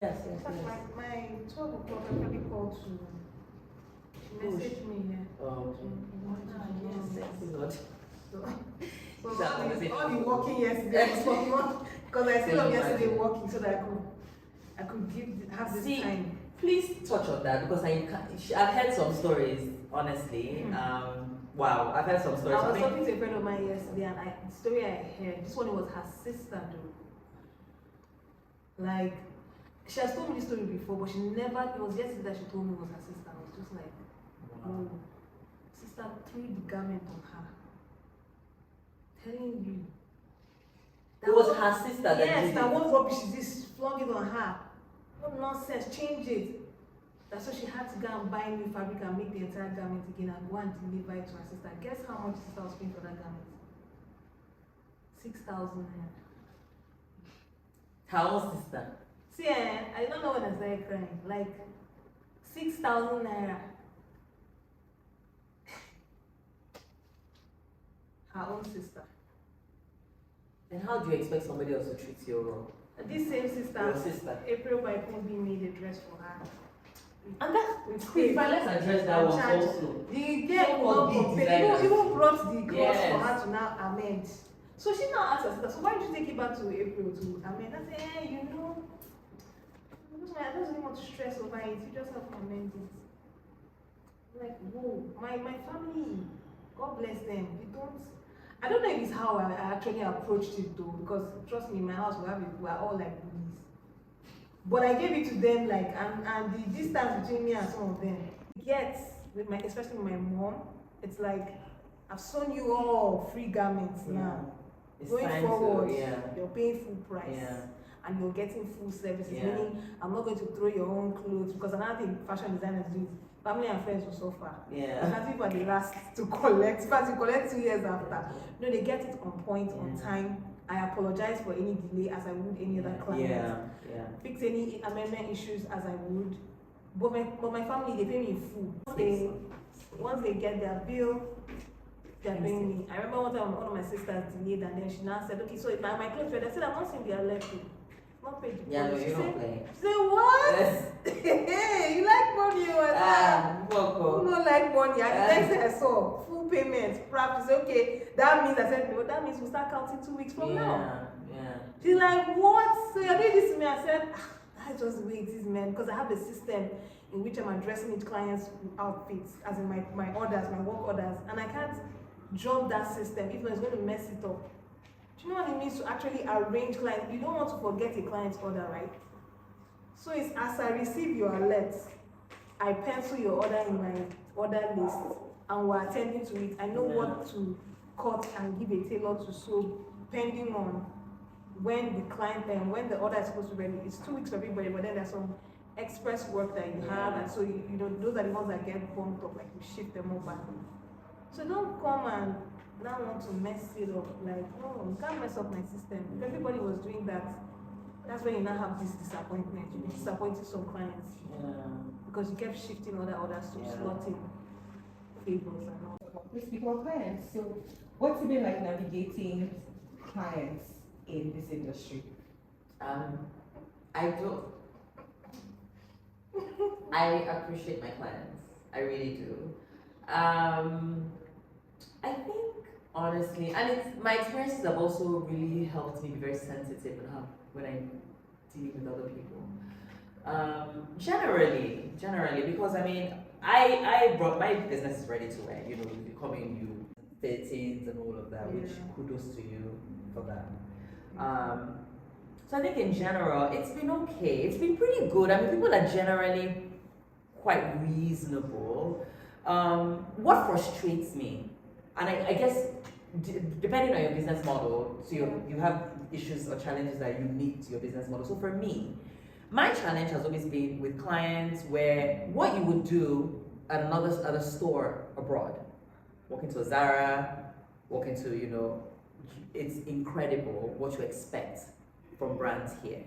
yes. My 12 o'clock actually called to message me here. Yes. So all the working yesterday was for month because I stayed up yesterday working so that I could have this time. Please touch on that because I've heard some stories, honestly. Wow, I've heard some stories. I was talking to a friend of mine yesterday, and the story I heard, this one was her sister, though. Like, she has told me this story before, but it was yesterday that she told me it was her sister. I was just like, wow. Oh, sister threw the garment on her. Telling you. It was her sister that did it. Yes, that what rubbish is this? Flung it on her. What nonsense, change it. That's why she had to go and buy new fabric and make the entire garment again and go and deliver it to her sister. Guess how much sister was paying for that garment? 6,000 naira. Her own sister. See, I don't know when I started crying. Like 6,000 naira. Her own sister. And how do you expect somebody else to treat your this same sister, April by Kumbi made a dress for her. And that's crazy. Let's address that one also. The girl even brought the clothes for her to now amend. So she now asked her sister, so why did you take it back to April to amend? I said, I don't really want to stress over it. You just have to amend it. Like, whoa, my family, God bless them. I don't know if it's how I actually approached it though, because trust me, in my house we're all like bullies. But I gave it to them like, and the distance between me and some of them. Yet, especially with my mom, it's like, I've sewn you all free garments now. Going forward, you're paying full price. And you're getting full services, meaning I'm not going to throw your own clothes, because another thing fashion designers do is family and friends will suffer. Because people are the last to collect. In fact, you collect 2 years after. No, they get it on point, on time. I apologize for any delay as I would any other client. Fix any amendment issues as I would. But my family, they pay me in full. Once they get their bill, they're paying me. I remember one time one of my sisters delayed, and then she now said, okay, so if my clothes ready, I said, I'm not saying they are left. Not paid. No, you don't play. She said, what? Hey, you like money? Who don't like money? And the next thing I saw, full payment, practice. Okay, that means, I said, no, that means we'll start counting 2 weeks from now. She's like, what? So you're doing this to me? I said, that's just the way it is, man, because I have a system in which I'm addressing each client's outfits, as in my orders, my work orders, and I can't jump that system if not it's going to mess it up. Do you know what it means to actually arrange clients? You don't want to forget a client's order, right? So it's as I receive your alert, I pencil your order in my order list, and we're attending to it. I know what to cut and give a tailor to sew, depending on when the client and when the order is supposed to be ready. It's 2 weeks for everybody, but then there's some express work that you have, and so you know those are the ones that get bumped up, like we shift them over. So don't come and now want to mess it up. Like, no, you can't mess up my system. If everybody was doing that, that's when you now have this disappointment. You'll be disappointing some clients. Because you kept shifting other orders to slotting favors and all. We speak about clients. So what's it been like navigating clients in this industry? I appreciate my clients. I really do. I think honestly, and my experiences have also really helped me be very sensitive when I deal with other people. Generally, because I mean, I brought my business is ready to wear. You know, becoming you 13s and all of that, which kudos to you for that. So I think in general, it's been okay. It's been pretty good. I mean, people are generally quite reasonable. What frustrates me, and I guess depending on your business model, so you have issues or challenges that are unique to your business model. So for me, my challenge has always been with clients where what you would do at another store abroad, walk into a Zara, walk into, you know, it's incredible what you expect from brands here.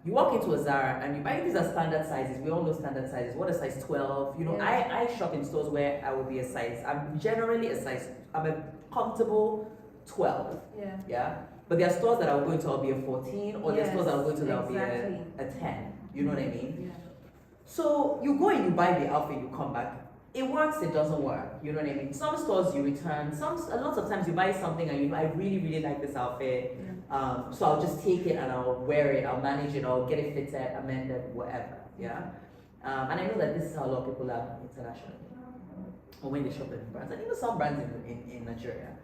You walk into a Zara and you buy these are standard sizes. We all know standard sizes. What a size 12. You know, I shop in stores where I will be a size. I'm generally a size. I'm a comfortable 12. Yeah. But there are stores that I'll go into, I'll be a 14, or there are stores that I'll go into, that'll exactly. be a 10. You know what I mean? Yeah. So you go and you buy the outfit, you come back. It works, it doesn't work. You know what I mean? Some stores you return. A lot of times you buy something and you know, I really, really like this outfit. Yeah. So I'll just take it and I'll wear it, I'll manage it, I'll get it fitted, amended, whatever. Yeah. And I know that this is how a lot of people are internationally, or when they shop in brands, and even some brands in Nigeria.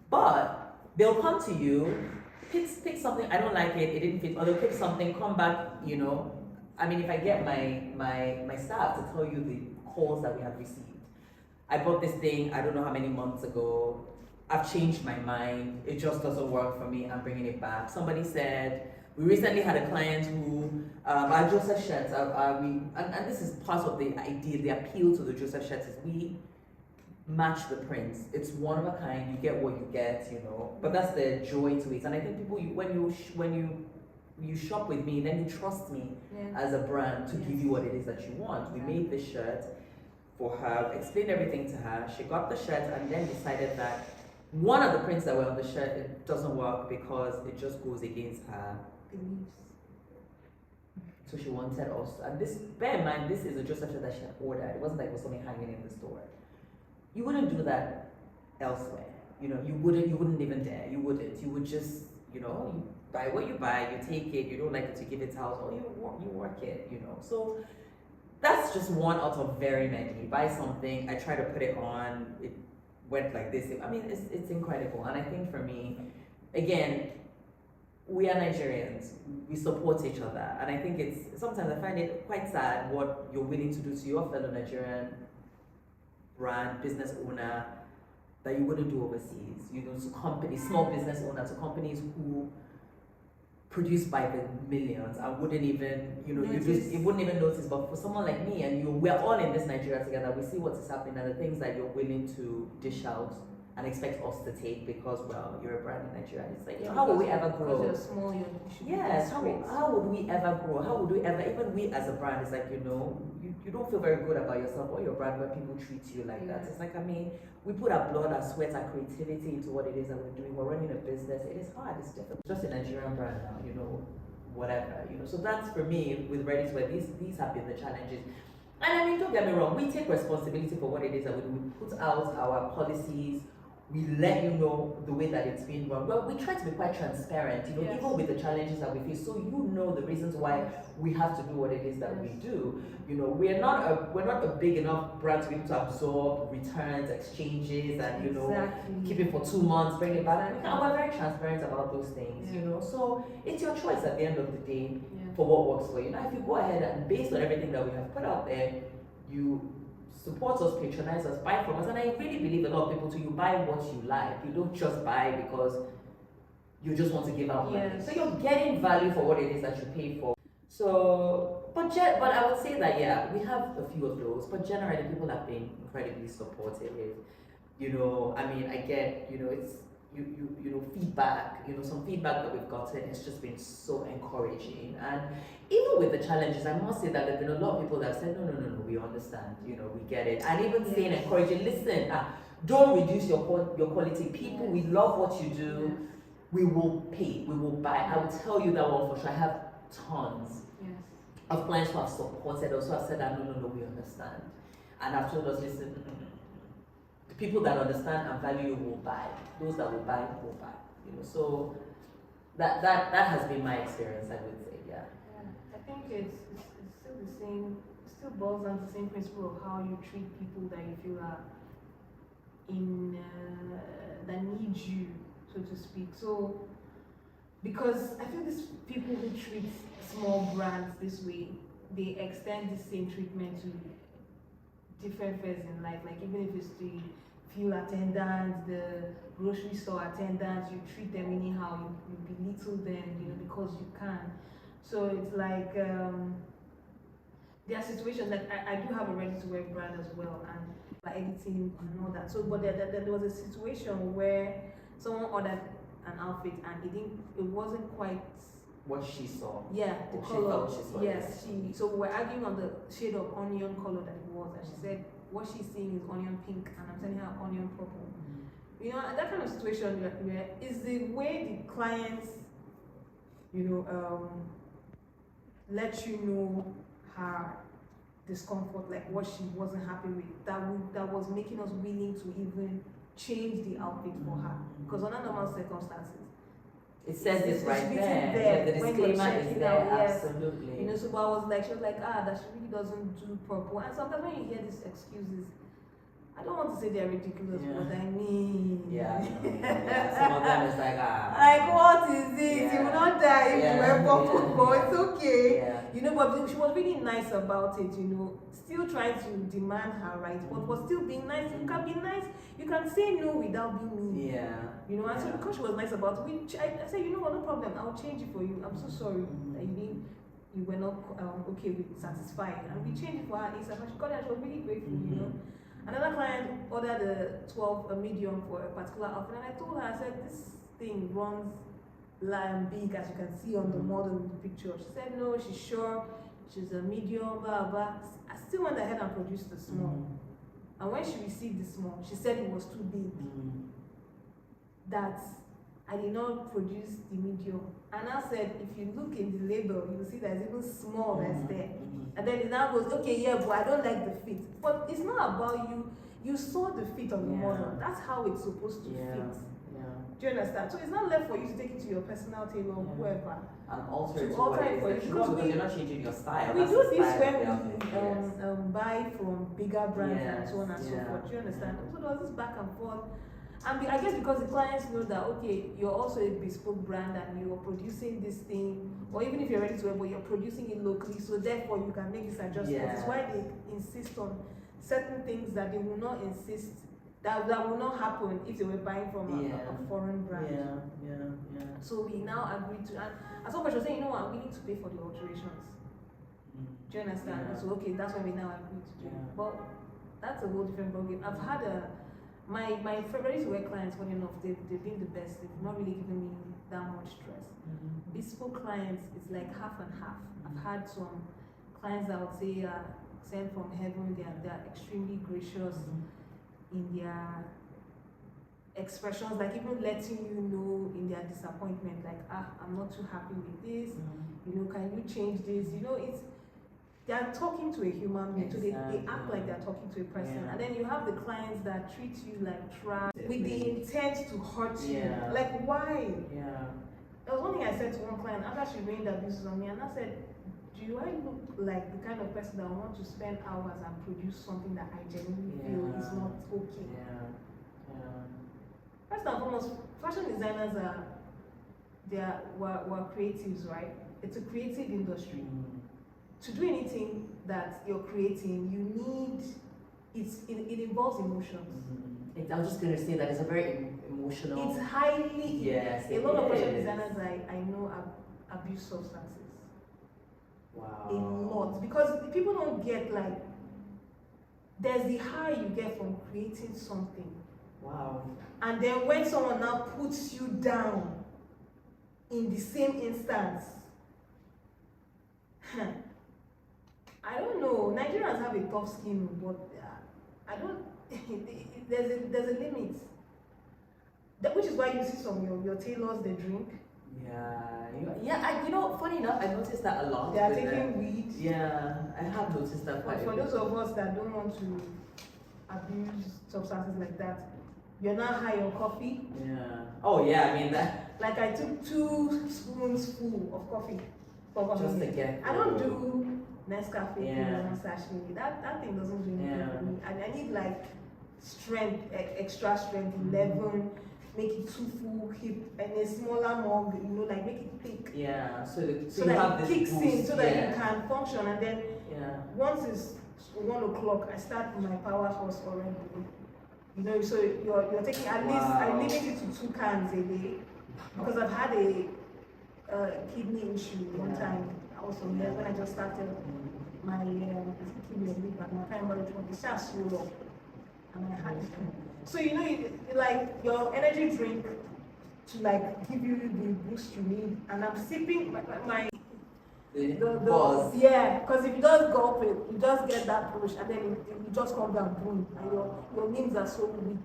But they'll come to you, pick something, I don't like it didn't fit, or they'll pick something, come back, you know. I mean, if I get my staff to tell you the calls that we have received. I bought this thing, I don't know how many months ago. I've changed my mind. It just doesn't work for me. I'm bringing it back. Somebody said, we recently had a client who, our Joseph shirts, and this is part of the idea, the appeal to the Joseph shirts is we match the prints. It's one of a kind. You get what you get, you know. But that's the joy to it. And I think people, when you shop with me, then you trust me as a brand to give you what it is that you want. We made this shirt for her, explained everything to her. She got the shirt and then decided that one of the prints that were on the shirt, it doesn't work because it just goes against her beliefs. So she wanted us, and this, bear in mind, this is a Joseph shirt that she had ordered. It wasn't like it was something hanging in the store. You wouldn't do that elsewhere. You know, you wouldn't even dare. You wouldn't. You would just, you know, you buy what you buy, you take it, you don't like it, you give it out, or you work it, you know. So that's just one out of very many. You buy something, I try to put it on, it went like this. I mean, it's incredible. And I think for me, again, we are Nigerians, we support each other. And I think sometimes I find it quite sad what you're willing to do to your fellow Nigerian brand, business owner, that you wouldn't do overseas. You know, to companies, small business owners, to companies who produce by the millions and wouldn't even, you know, you wouldn't even notice. But for someone like me and you, we're all in this Nigeria together. We see what is happening and the things that you're willing to dish out and expect us to take because, well, you're a brand in Nigeria. It's like, how will we ever grow? Because you're small, you should yes, how would we ever grow? How would we ever, even we as a brand, it's like, you know, you don't feel very good about yourself or your brand when people treat you like that. It's like, I mean, we put our blood, our sweat, our creativity into what it is that we're doing. We're running a business. It is hard, it's difficult. Just a Nigerian brand now, you know, whatever, you know. So that's for me with Ready to Wear. These have been the challenges. And I mean, don't get me wrong, we take responsibility for what it is that we put out our policies. We let you know the way that it's being run. Well, we try to be quite transparent, you know, yes. even with the challenges that we face, so you know the reasons why we have to do what it is that we do. You know, we're not a big enough brand to be able to absorb returns, exchanges, and you know, keep it for 2 months, bring it back. And we're very transparent about those things, you know. So it's your choice at the end of the day for what works for you. Now, if you go ahead and based on everything that we have put out there, you support us, patronize us, buy from us, and I really believe a lot of people too. You buy what you like. You don't just buy because you just want to give out money. So you're getting value for what it is that you pay for. So, but I would say that we have a few of those, but generally people have been incredibly supportive. You know, I mean, I get, you know, it's you know, feedback. You know, some feedback that we've gotten has just been so encouraging. And even with the challenges, I must say that there've been a lot of people that have said, no, we understand. You know, we get it. And even saying encouraging, listen, don't reduce your quality. People, we love what you do. We will pay. We will buy. I will tell you that one for sure. I have tons of clients who have supported us, who have said that no, we understand. And have told us, listen, the people that understand and value you will buy. Those that will buy, you know. So that has been my experience, I would say. I think it's still the same. It still boils down to the same principle of how you treat people that you feel are in that need you, so to speak. So because I feel these people who treat small brands this way, they extend the same treatment to different fairs in life. Like even if it's the fuel attendants, the grocery store attendants, you treat them anyhow, you belittle them, you know, because you can. So it's like there are situations that I do have a ready-to-wear brand as well, and like editing and all that. So, but there was a situation where someone ordered an outfit and it wasn't quite what she saw. Yeah, the or color. She saw Yes, so we were arguing on the shade of onion color that it was, and she said what she's seeing is onion pink, and I'm telling her onion purple. you know, that kind of situation where is the way the clients, you know, let you know her discomfort, like what she wasn't happy with, that was making us willing to even change the outfit for her. Because under normal circumstances, it says this right written there. The when you're disclaimer is checking there, out, yes. absolutely. You know, so I was like, she was like, that she really doesn't do purple. And sometimes when you hear these excuses, I don't want to say they're ridiculous, but I mean, yeah. Some of them is like, like what is this? You will not die if you wear purple, but it's okay. Yeah. You know, but she was really nice about it, you know, still trying to demand her rights, but was still being nice. You can be nice, you can say no without being mean. Yeah. You know, and so because she was nice about it, I said, you know what, no problem, I'll change it for you. I'm so sorry that you were not okay with satisfied. And we changed it for her ASAP, and she got it, and she was really grateful, you know. Another client ordered a medium for a particular outfit, and I told her, I said, this thing runs big, as you can see on the model in the picture. She said, no, she's sure, she's a medium, blah, blah. I still went ahead and produced the small. And when she received the small, she said it was too big. That I did not produce the medium. And I said, if you look in the label, you will see there's even small that's there. And then it now goes, okay, yeah, but I don't like the fit. But it's not about you. You saw the fit on the model. That's how it's supposed to fit. Do you understand? So it's not left for you to take it to your personal tailor or whoever. And alter it for you. Because you're not changing your style. We do this when we buy from bigger brands and so on and so forth. Do you understand? So there was this back and forth. And I guess because the clients know that, okay, you're also a bespoke brand and you're producing this thing, or even if you're ready to wear, but you're producing it locally, so therefore you can make this adjustment. That's why they insist on certain things that they will not insist, that will not happen if they were buying from a foreign brand. So we now agreed to, and at some point she was saying, you know what, I'm willing to pay for the alterations. Do you understand? So okay, that's why we now agreed to do it. But that's a whole different ballgame. I've had my ready to wear clients, funny enough, they've been the best. They've not really given me that much stress. Bespoke clients, it's like half and half. I've had some clients that I would say are sent from heaven. They're extremely gracious in their expressions, like even letting you know in their disappointment, like, I'm not too happy with this. You know, can you change this? You know, they're talking to a human being, so they act like they're talking to a person. And then you have the clients that treat you like trash with the intent to hurt you. Like, why? There was one thing I said to one client after she rained abuses on me, and I said, do I look like the kind of person that I want to spend hours and produce something that I genuinely feel is not okay? First and foremost, fashion designers were creatives, right? It's a creative industry. To do anything that you're creating, you need, it involves emotions. I was just going to say that it's a very emotional. It's highly, a lot of fashion designers I know abuse substances. Wow. A lot. Because people don't get, like, there's the high you get from creating something. Wow. And then when someone now puts you down in the same instance, I don't know. Nigerians have a tough skin, but I don't. There's a limit. Which is why you see some your tailors, they drink. You know, funny enough, I noticed that a lot. They are taking weed. Yeah, I have noticed that. But for those of us that don't want to abuse substances like that, you're not high on coffee. Oh yeah, I mean that. Like I took 2 spoons full of coffee. Just to get. I don't do Nescafe or sashimi. That thing doesn't do anything for me. And I need like strength, extra strength, 11. Make it 2 full, keep and a smaller mug, you know, like make it thick. So that it kicks in, so that you can function. And then once it's 1 o'clock, I start my powerhouse already. You know, so you're taking at least, I limit it to 2 cans a day because I've had a kidney issue one time. I was from there when I just started my kidney leak, but my time about it was just swole up, and I had it. So you know, like your energy drink to like give you the boost you need, and I'm sipping my buzz. Because if you just gulp it, you just get that push, and then you just come down, boom, and your limbs are so weak.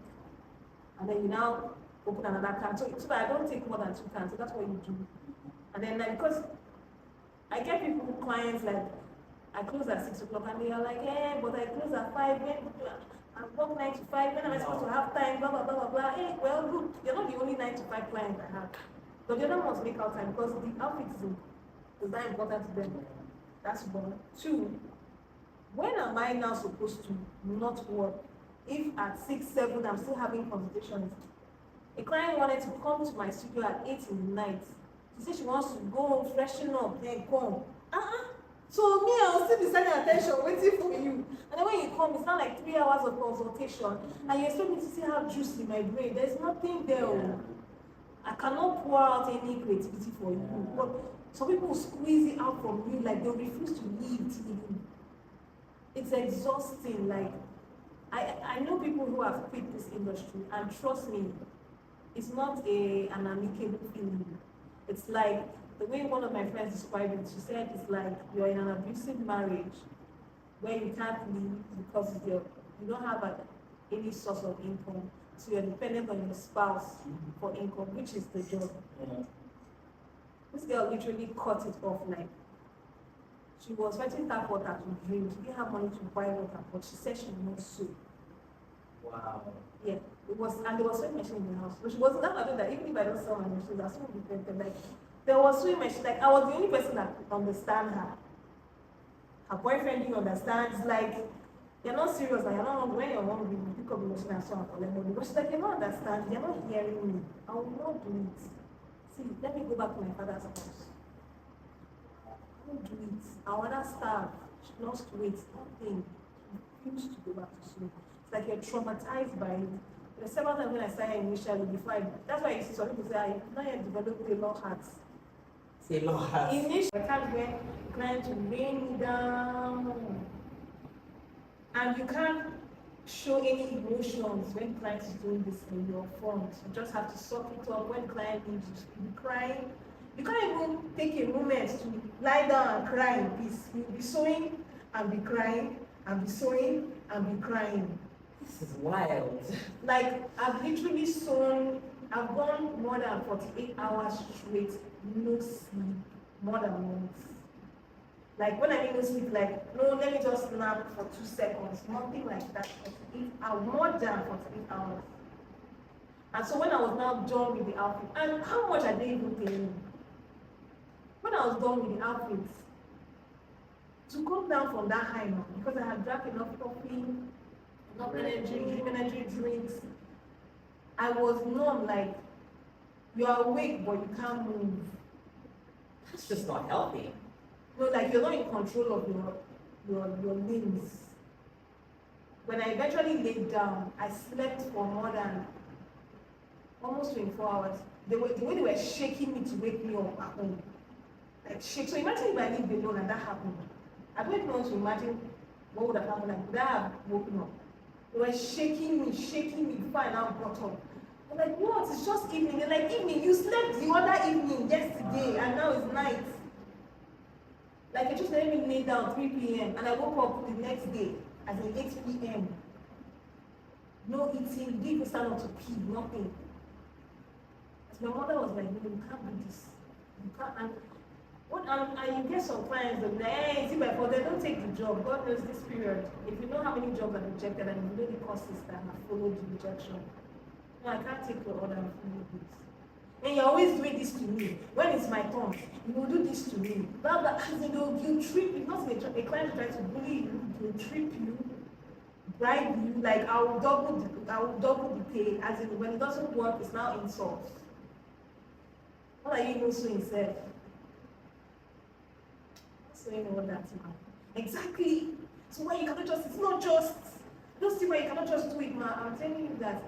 and then you now open another can. So that I don't take more than 2 cans. So that's what you do. And then like, because I get people, clients like, I close at 6 o'clock and they are like, but I close at 5. I work 9 to 5. When am I supposed to have time? Blah blah blah blah blah. Hey, well, look, you're not the only 9 to 5 client I have. But the other ones make out time because the outfit is that important to them. That's 1. 2. When am I now supposed to not work if at 6, 7 I'm still having consultations? A client wanted to come to my studio at 8 in the night. She said she wants to go freshen up, then come. So me, I'll still be standing attention, waiting for you. And then when you come, it's not like 3 hours of consultation. And you expect me to still have juice in my brain. There's nothing there. Yeah. I cannot pour out any creativity for you. But some people squeeze it out from you, like they refuse to leave till you. It's exhausting. Like I know people who have quit this industry, and trust me, it's not an amicable feeling. It's like the way one of my friends described it. She said it's like you're in an abusive marriage where you can't leave because you don't have any source of income, so you're dependent on your spouse for income, which is the job. Yeah. This girl literally cut it off. Like, she was fetching tap water to drink. She didn't have money to buy water, but she said she would not sew. Wow. Yeah, it was, and there was sewing machine in the house. But she wasn't that much that even if I don't sell my machines, I still be tempted. Like, there was sewing machine. Like, I was the only person that could understand her. Her boyfriend didn't understand. It's like, you're not serious. Like, you're not, when you're hungry, you pick up the machine and sew and collect money. But she's like, you're not understanding. You're not hearing me. I will not do it. See, let me go back to my father's house. I won't do it. I want to starve. She lost weight. Nothing. She refused to go back to school. It's like you're traumatized by it. There's several times when I started initially before that's why you see some people say I not yet developed a law heart. Say law heart. Initially, there are times when clients will rain me down, and you can't show any emotions when client is doing this in your front. You just have to suck it up. When client needs you to be crying, you can't even take a moment to lie down and cry in peace. You'll be sewing and be crying, and be sewing and be crying. This is wild. Like, I've literally sewn, I've gone more than 48 hours straight, no sleep, more than once. Like, when I mean no sleep, like, no, let me just nap for 2 seconds, nothing like that. 48 hours, more than 48 hours. And so when I was now done with the outfit, and how much are they even paying me? When I was done with the outfits, to come down from that high now, because I had drank enough coffee, enough energy drinks, I was numb. Like, you are awake but you can't move. That's just not healthy. No, like you're not in control of your limbs. When I eventually laid down, I slept for more than almost 24 hours. The way they were shaking me to wake me up at home. Like, shake. So imagine if I lived alone and that happened. I don't even want to imagine what would have happened. Like, would I have woken up? They were shaking me before I now got up. I'm like, what? It's just evening. They're like, evening? You slept the other evening yesterday and now it's night. Like, it just let me lay down 3 p.m. and I woke up the next day as in 8 p.m. No eating, didn't even stand up to pee, nothing. As my mother was like, no, you can't do this. You can't. And you get some clients that hey, see my fault, they don't take the job. God knows this period. If you know how many jobs are rejected and you know the causes that have followed the rejection, no, I can't take your order and follow this. And you're always doing this to me. When it's my turn, you will do this to me. Blah blah. You trip. It's not a client trying to bully you. They'll trip you, bribe you. Like I will double the pay. As in when it doesn't work, it's now insult. What are you even so instead? So you know that man. Exactly. So why you cannot just, it's not just, don't see why you cannot just do it, man. I'm telling you that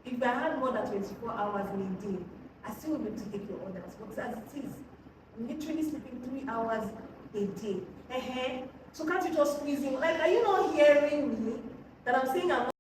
if I had more than 24 hours in a day, I still would be able to take your orders. But as it is, I'm literally sleeping 3 hours a day. So can't you just squeeze in? Like, are you not hearing me? That I'm saying I'm not